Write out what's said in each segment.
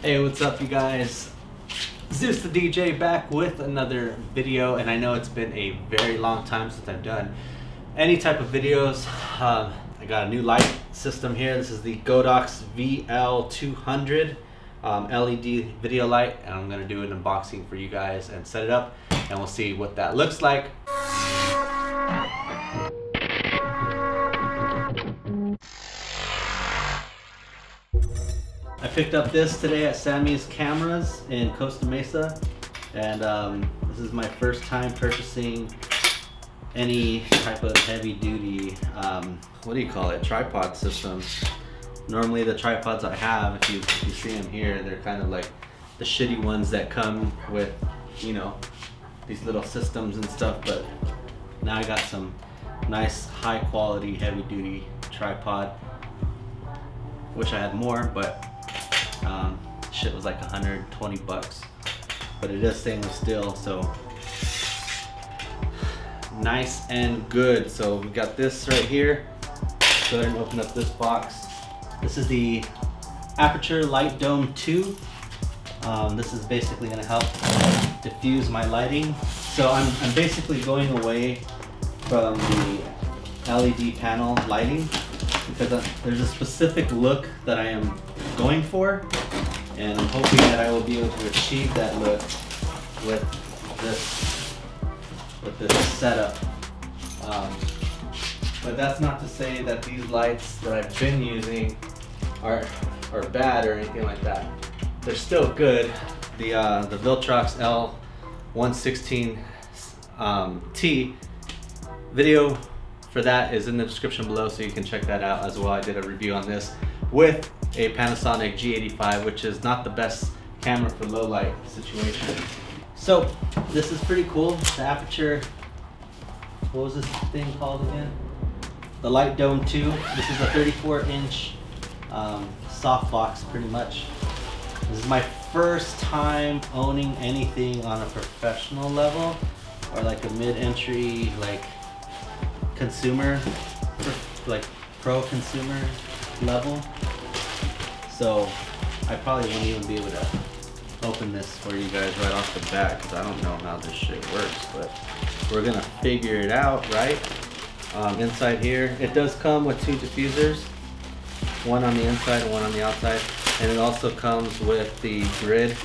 Hey, what's up you guys? ZEUS the DJ back with another video, and I know it's been a very long time since I've done any type of videos. I got a new light system here. This is the Godox VL200 LED video light, and I'm going to do an unboxing for you guys and set it up, and we'll see what that looks like. I picked up this today at Sammy's Cameras in Costa Mesa, and this is my first time purchasing any type of heavy duty, what do you call it, tripod system. Normally the tripods I have, if you see them here, they're kind of like the shitty ones that come with, you know, these little systems and stuff, but now I got some nice high quality heavy duty tripod. Wish I had more, but shit was like 120 bucks, but it is stainless steel, so nice and good. So we got this right here. Go ahead and open up this box. This is the Aputure Light Dome II. This is basically going to help diffuse my lighting. So I'm basically going away from the LED panel lighting because there's a specific look that I am going for, and I'm hoping that I will be able to achieve that look with this setup. But that's not to say that these lights that I've been using are bad or anything like that. They're still good. The Viltrox L116T video for that is in the description below, so you can check that out as well. I did a review on this with a Panasonic G85, which is not the best camera for low light situations. So this is pretty cool. The Aputure, what was this thing called again? The Light Dome II. This is a 34-inch softbox, pretty much. This is my first time owning anything on a professional level, or like a mid-entry, like consumer, like pro consumer level. So I probably won't even be able to open this for you guys right off the bat because I don't know how this shit works, but we're gonna figure it out, right? Inside here, it does come with two diffusers, one on the inside and one on the outside, and it also comes with the grid,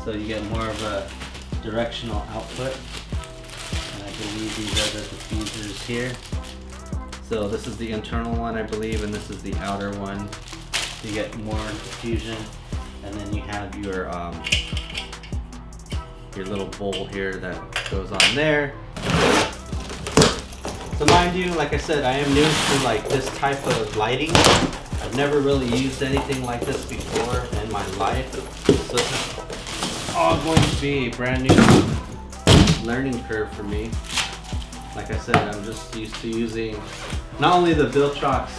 so you get more of a directional output. And I believe these are the diffusers here. So this is the internal one, I believe, and this is the outer one. You get more diffusion, and then you have your little bowl here that goes on there. So mind you, like I said, I am new to like this type of lighting. I've never really used anything like this before in my life, so it's all going to be a brand new learning curve for me. Like I said, I'm just used to using not only the Viltrox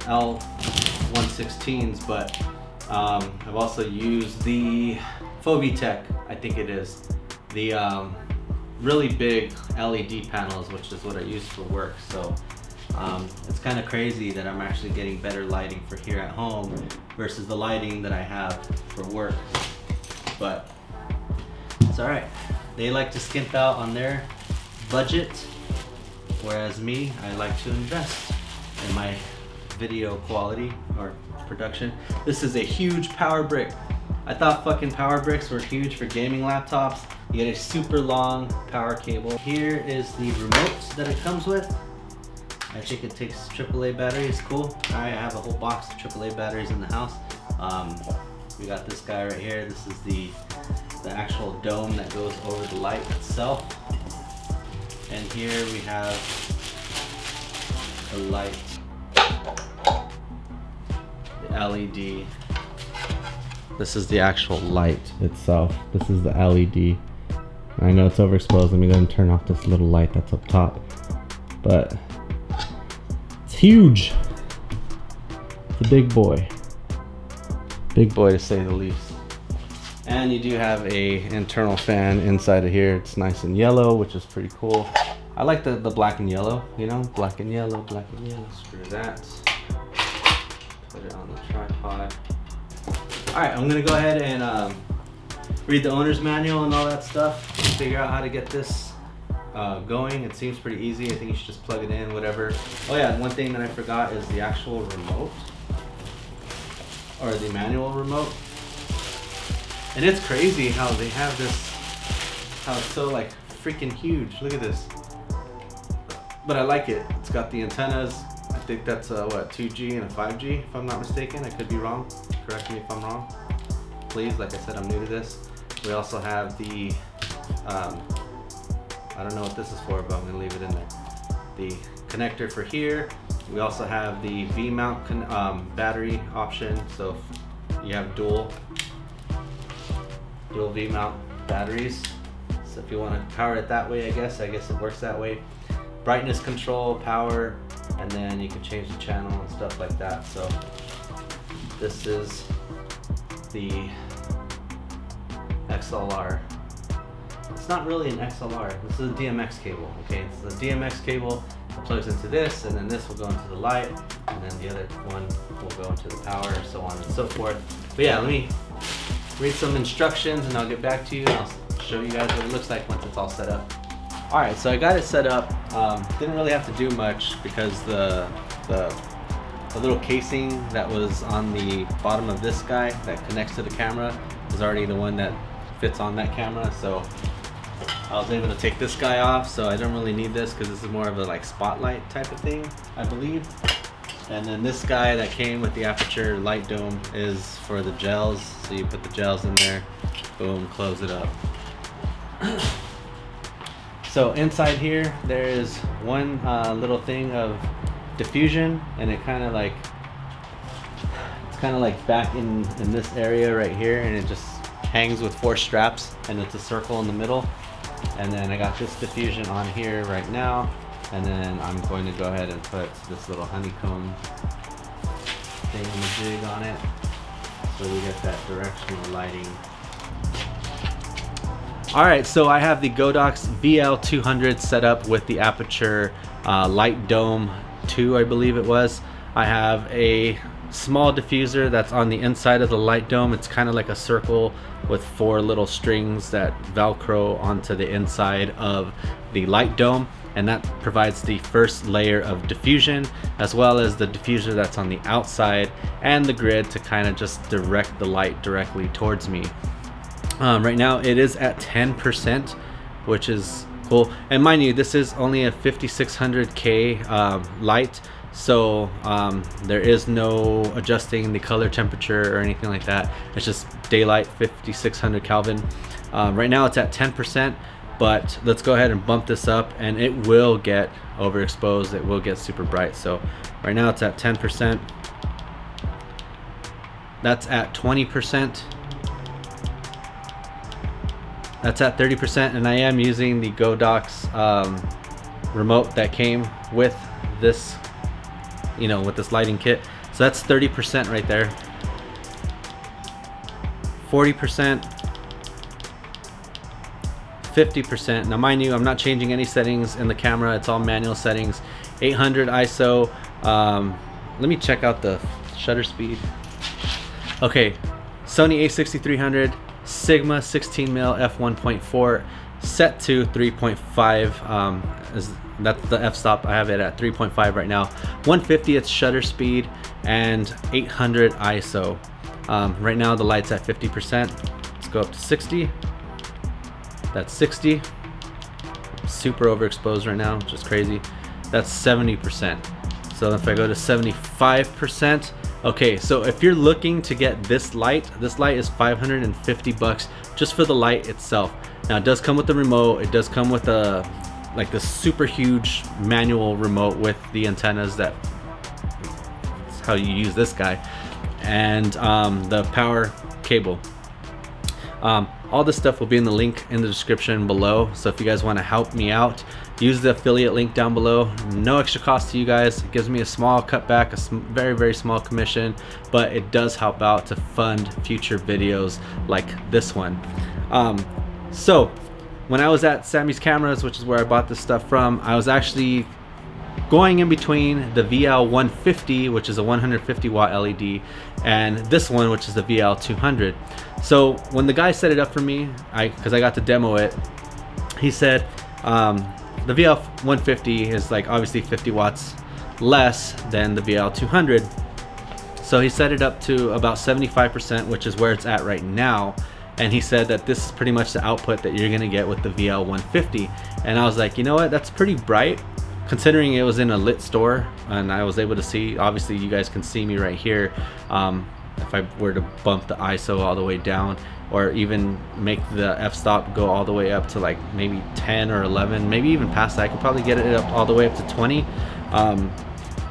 L116s, but I've also used the Fovitech, I think it is, the really big LED panels, which is what I use for work. So it's kind of crazy that I'm actually getting better lighting for here at home versus the lighting that I have for work. But it's all right. They like to skimp out on their budget, whereas me, I like to invest in my video quality or production. This is a huge power brick. I thought fucking power bricks were huge for gaming laptops. You get a super long power cable. Here is the remote that it comes with. I think it takes AAA batteries. Cool. I have a whole box of AAA batteries in the house. We got this guy right here. This is the actual dome that goes over the light itself. And here we have the light, the LED. This is the actual light itself. This is the LED. I know it's overexposed. Let me go and turn off this little light that's up top. But it's huge. It's a big boy. Big boy to say the least. And you do have a internal fan inside of here. It's nice and yellow, which is pretty cool. I like the black and yellow, you know, black and yellow, black and yellow. Screw that. Put it on the tripod. Alright, I'm gonna go ahead and read the owner's manual and all that stuff, figure out how to get this going. It seems pretty easy. I think you should just plug it in, whatever. Oh yeah, and one thing that I forgot is the actual remote, or the manual remote. And it's crazy how they have this, how it's so like freaking huge. Look at this. But I like it. It's got the antennas. I think that's what, 2G and a 5G if I'm not mistaken. I could be wrong. Correct me if I'm wrong. Please, like I said, I'm new to this. We also have the, I don't know what this is for, but I'm gonna leave it in there. The connector for here. We also have the V-mount battery option. So if you have dual V-mount batteries. So if you want to power it that way, I guess it works that way. Brightness control, power, and then you can change the channel and stuff like that. So this is the XLR. It's not really an XLR. This is a DMX cable. Okay, it's the DMX cable that plugs into this, and then this will go into the light, and then the other one will go into the power, and so on and so forth. But yeah, let me read some instructions, and I'll get back to you, and I'll show you guys what it looks like once it's all set up. All right, so I got it set up. Didn't really have to do much because the little casing that was on the bottom of this guy that connects to the camera is already the one that fits on that camera. So I was able to take this guy off, so I don't really need this because this is more of a like spotlight type of thing, I believe. And then this guy that came with the Aputure Light Dome is for the gels. So you put the gels in there, boom, close it up. So inside here, there is one little thing of diffusion, and it kind of like, it's kind of like back in this area right here, and it just hangs with 4 straps, and it's a circle in the middle. And then I got this diffusion on here right now, and then I'm going to go ahead and put this little honeycomb thing on it, so we get that directional lighting. Alright, so I have the Godox VL200 set up with the Aputure Light Dome II, I believe it was. I have a small diffuser that's on the inside of the light dome. It's kind of like a circle with 4 little strings that velcro onto the inside of the light dome, and that provides the first layer of diffusion, as well as the diffuser that's on the outside and the grid to kind of just direct the light directly towards me. Right now it is at 10%, which is cool. And mind you, this is only a 5600K light, so there is no adjusting the color temperature or anything like that. It's just daylight, 5600 Kelvin. Right now it's at 10%, but let's go ahead and bump this up, and it will get overexposed. It will get super bright. So right now it's at 10%. That's at 20%. That's at 30%, and I am using the Godox remote that came with this, you know, with this lighting kit. So that's 30% right there. 40%, 50%. Now mind you, I'm not changing any settings in the camera. It's all manual settings. 800 ISO. Let me check out the shutter speed. Okay, Sony a6300. Sigma 16mm f1.4 set to 3.5. That's the f-stop. I have it at 3.5 right now. 1/50th shutter speed and 800 ISO. Right now the light's at 50%. Let's go up to 60. That's 60. Super overexposed right now, just crazy. That's 70%. So if I go to 75%. Okay, so if you're looking to get this light is 550 bucks just for the light itself. Now it does come with the remote. It does come with a like the super huge manual remote with the antennas. That's how you use this guy, and the power cable. All this stuff will be in the link in the description below. So if you guys want to help me out, use the affiliate link down below. No extra cost to you guys. It gives me a small cutback, a very, very small commission, but it does help out to fund future videos like this one. So when I was at Sammy's Cameras, which is where I bought this stuff from, I was actually going in between the VL150, which is a 150 watt LED, and this one, which is the VL200. So when the guy set it up for me, because I got to demo it, he said the VL150 is like obviously 50 watts less than the VL200. So he set it up to about 75%, which is where it's at right now. And he said that this is pretty much the output that you're gonna get with the VL150. And I was like, you know what, that's pretty bright, considering it was in a lit store and I was able to see, obviously you guys can see me right here. If I were to bump the ISO all the way down, or even make the f-stop go all the way up to like maybe 10 or 11, maybe even past that, I could probably get it up all the way up to 20.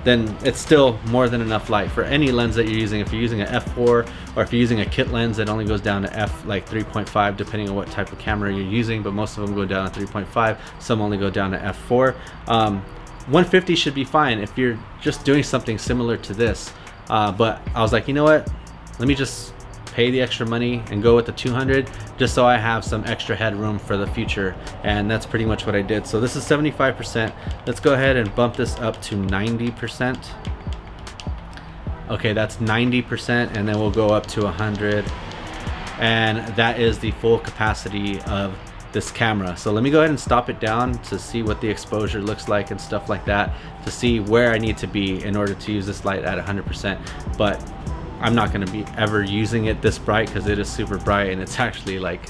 Then it's still more than enough light for any lens that you're using. If you're using an f4, or if you're using a kit lens that only goes down to f like 3.5, depending on what type of camera you're using, but most of them go down to 3.5, some only go down to f4. 150 should be fine if you're just doing something similar to this. But I was like, you know what, let me just pay the extra money and go with the 200, just so I have some extra headroom for the future. And that's pretty much what I did. So this is 75%. Let's go ahead and bump this up to 90%. Okay, that's 90%, and then we'll go up to 100, and that is the full capacity of this camera. So let me go ahead and stop it down to see what the exposure looks like and stuff like that, to see where I need to be in order to use this light at 100%. But I'm not going to be ever using it this bright, because it is super bright, and it's actually like,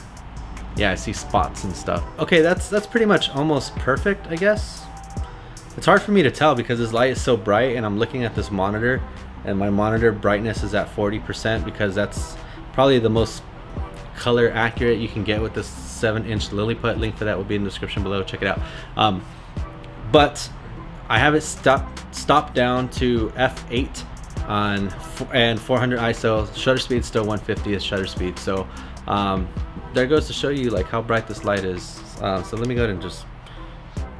yeah, I see spots and stuff. Okay, that's pretty much almost perfect, I guess. It's hard for me to tell because this light is so bright, and I'm looking at this monitor, and my monitor brightness is at 40%, because that's probably the most color accurate you can get with this 7-inch Lilliput. Link for that will be in the description below. Check it out. But I have it stopped down to f8 and 400 ISO. Shutter speed still 150 is shutter speed. So there goes to show you like how bright this light is. So let me go ahead and just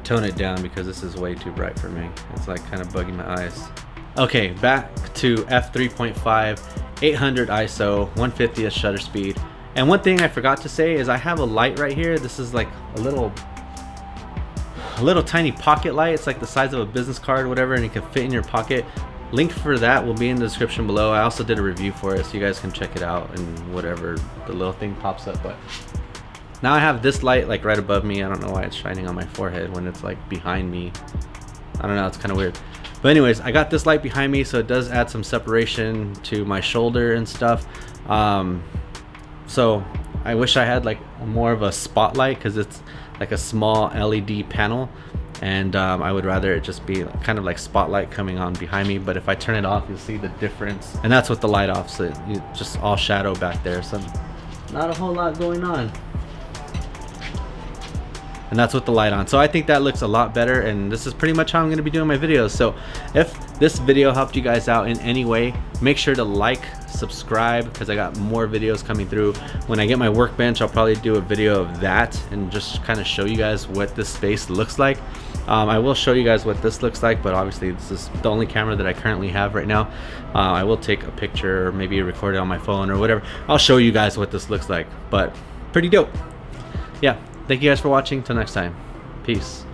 tone it down, because this is way too bright for me. It's like kind of bugging my eyes. Okay, back to f3.5, 800 ISO, 150 is shutter speed. And one thing I forgot to say is I have a light right here. This is like a little tiny pocket light. It's like the size of a business card or whatever, and it can fit in your pocket. Link for that will be in the description below. I also did a review for it, so you guys can check it out and whatever the little thing pops up. But now I have this light like right above me. I don't know why it's shining on my forehead when it's like behind me. I don't know, it's kind of weird. But anyways, I got this light behind me, so it does add some separation to my shoulder and stuff. So I wish I had like more of a spotlight, because it's like a small LED panel, and I would rather it just be kind of like spotlight coming on behind me. But if I turn it off, you'll see the difference, and that's with the light off, so you just all shadow back there, so not a whole lot going on. And that's with the light on. So I think that looks a lot better, and this is pretty much how I'm going to be doing my videos. So if this video helped you guys out in any way, make sure to like, subscribe, because I got more videos coming through. When I get my workbench, I'll probably do a video of that and just kind of show you guys what this space looks like. I will show you guys what this looks like, but obviously this is the only camera that I currently have right now. I will take a picture or maybe record it on my phone or whatever. I'll show you guys what this looks like, but pretty dope. Yeah, thank you guys for watching. Till next time, peace.